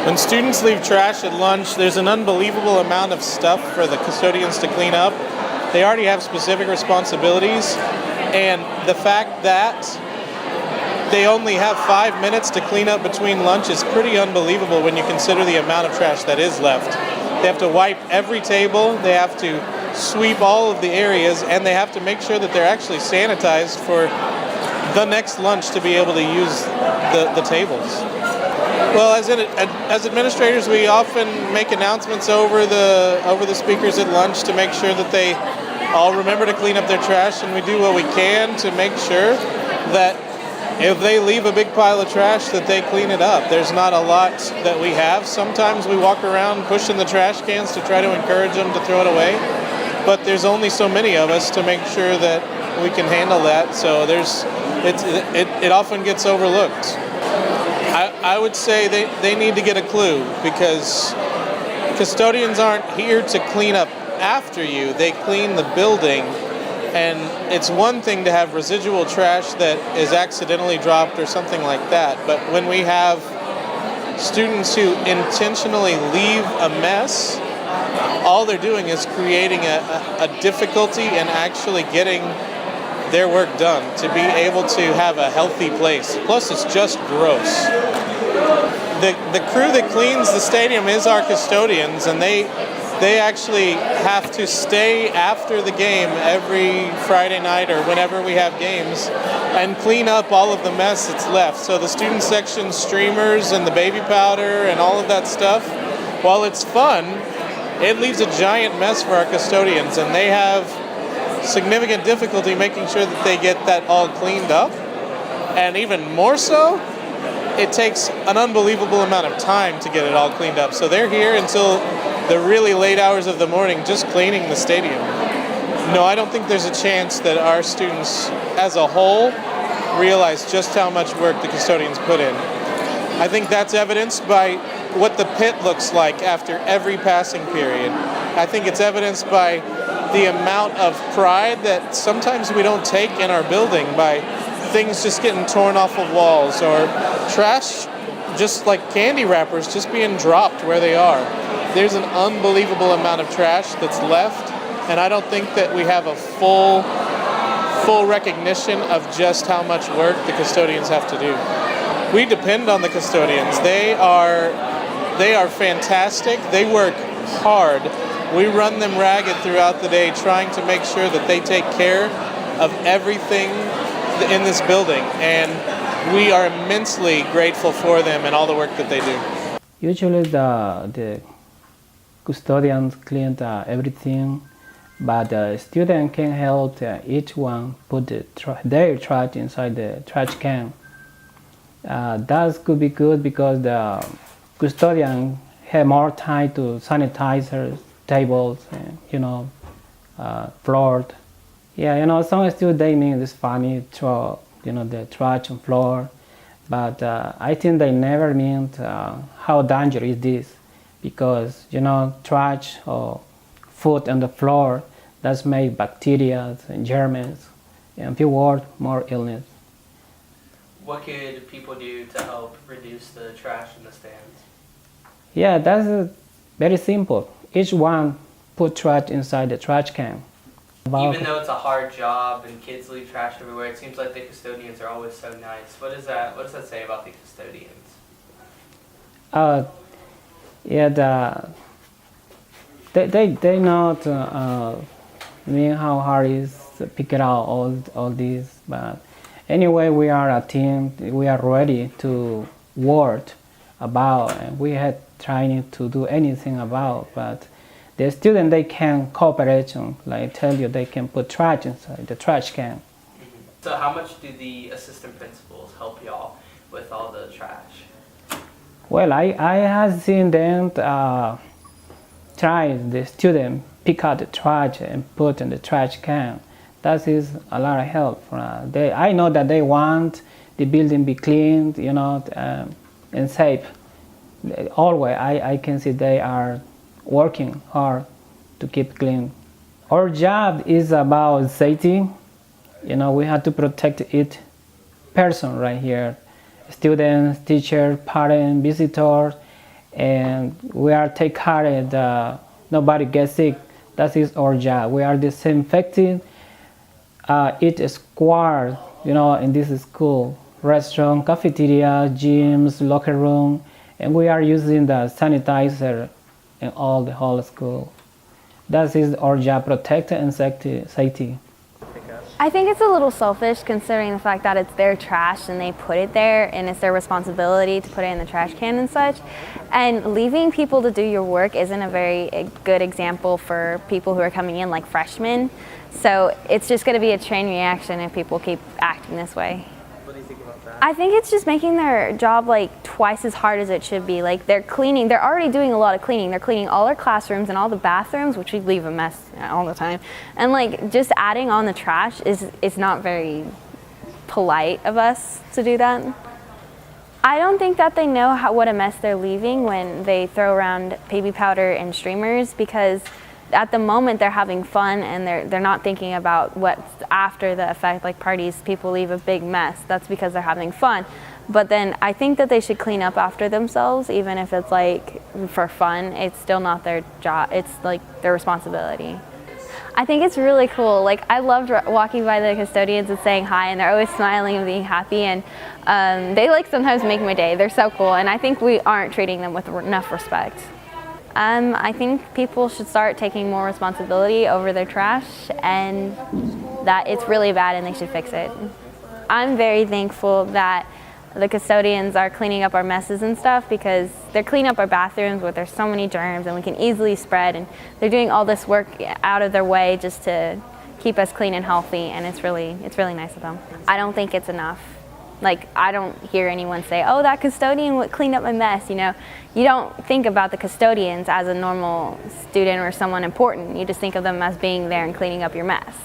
When students leave trash at lunch, there's an unbelievable amount of stuff for the custodians to clean up. They already have specific responsibilities, and the fact that they only have 5 minutes to clean up between lunch is pretty unbelievable when you consider the amount of trash that is left. They have to wipe every table, they have to sweep all of the areas, and they have to make sure that they're actually sanitized for the next lunch to be able to use the tables. Well, as administrators, we often make announcements over the speakers at lunch to make sure that they all remember to clean up their trash, and we do what we can to make sure that if they leave a big pile of trash, that they clean it up. There's not a lot that we have. Sometimes we walk around pushing the trash cans to try to encourage them to throw it away, but there's only so many of us to make sure that we can handle that. So it often gets overlooked. I would say they need to get a clue, because custodians aren't here to clean up after you. They clean the building, and it's one thing to have residual trash that is accidentally dropped or something like that, but when we have students who intentionally leave a mess, all they're doing is creating a difficulty in actually getting their work done, to be able to have a healthy place. Plus, it's just gross. The crew that cleans the stadium is our custodians, and they actually have to stay after the game every Friday night or whenever we have games and clean up all of the mess that's left. So the student section streamers and the baby powder and all of that stuff, while it's fun, it leaves a giant mess for our custodians, and they have significant difficulty making sure that they get that all cleaned up. And even more so, it takes an unbelievable amount of time to get it all cleaned up. So they're here until the really late hours of the morning just cleaning the stadium. No, I don't think there's a chance that our students as a whole realize just how much work the custodians put in. I think that's evidenced by what the pit looks like after every passing period. I think it's evidenced by the amount of pride that sometimes we don't take in our building, by things just getting torn off of walls, or trash just like candy wrappers just being dropped where they are. There's an unbelievable amount of trash that's left, and I don't think that we have a full recognition of just how much work the custodians have to do. We depend on the custodians. They are fantastic. They work hard. We run them ragged throughout the day, trying to make sure that they take care of everything in this building, and we are immensely grateful for them and all the work that they do. Usually the custodians clean everything, but the student can help each one put their trash inside the trash can. That could be good because the custodian have more time to sanitize tables and floor. Yeah, some students they think it's funny to the trash on floor, but I think they never meant how dangerous is this, because trash or food on the floor does make bacteria and germs and few words more illness. What could people do to help reduce the trash in the stands? Yeah, that's very simple. Each one put trash inside the trash can. Even though it's a hard job and kids leave trash everywhere, it seems like the custodians are always so nice. What does that say about the custodians? They not mean how hard it is to pick it out all these, but anyway, we are a team. We are ready to work about, and we had trying to do anything about, but the student they can cooperate on, like I tell you, they can put trash inside the trash can. Mm-hmm. So how much do the assistant principals help y'all with all the trash? Well, I have seen them try the student pick out the trash and put in the trash can. That is a lot of help. I know that they want the building be cleaned, and safe. Always, I can see they are working hard to keep clean. Our job is about safety. We have to protect each person right here. Students, teachers, parents, visitors, and we are take care that nobody gets sick. That is our job. We are disinfecting each square, in this school, restaurant, cafeteria, gyms, locker room, and we are using the sanitizer in all the whole school. That is our job, protect and safety. I think it's a little selfish considering the fact that it's their trash and they put it there and it's their responsibility to put it in the trash can and such. And leaving people to do your work isn't a very good example for people who are coming in like freshmen. So it's just going to be a chain reaction if people keep acting this way. What do you think about that? I think it's just making their job like twice as hard as it should be. Like they're already doing a lot of cleaning. They're cleaning all our classrooms and all the bathrooms, which we leave a mess all the time. And like just adding on the trash is not very polite of us to do that. I don't think that they know what a mess they're leaving when they throw around baby powder and streamers, because at the moment they're having fun and they're not thinking about what's after the effect. Like parties, people leave a big mess. That's because they're having fun. But then I think that they should clean up after themselves, even if it's like for fun. It's still not their job. It's like their responsibility. I think it's really cool. Like I loved walking by the custodians and saying hi, and they're always smiling and being happy, and they like sometimes make my day. They're so cool, and I think we aren't treating them with enough respect. I think people should start taking more responsibility over their trash, and that it's really bad and they should fix it. I'm very thankful that the custodians are cleaning up our messes and stuff, because they're cleaning up our bathrooms where there's so many germs and we can easily spread, and they're doing all this work out of their way just to keep us clean and healthy, and it's really nice of them. I don't think it's enough. Like, I don't hear anyone say, oh, that custodian would clean up my mess, You don't think about the custodians as a normal student or someone important. You just think of them as being there and cleaning up your mess.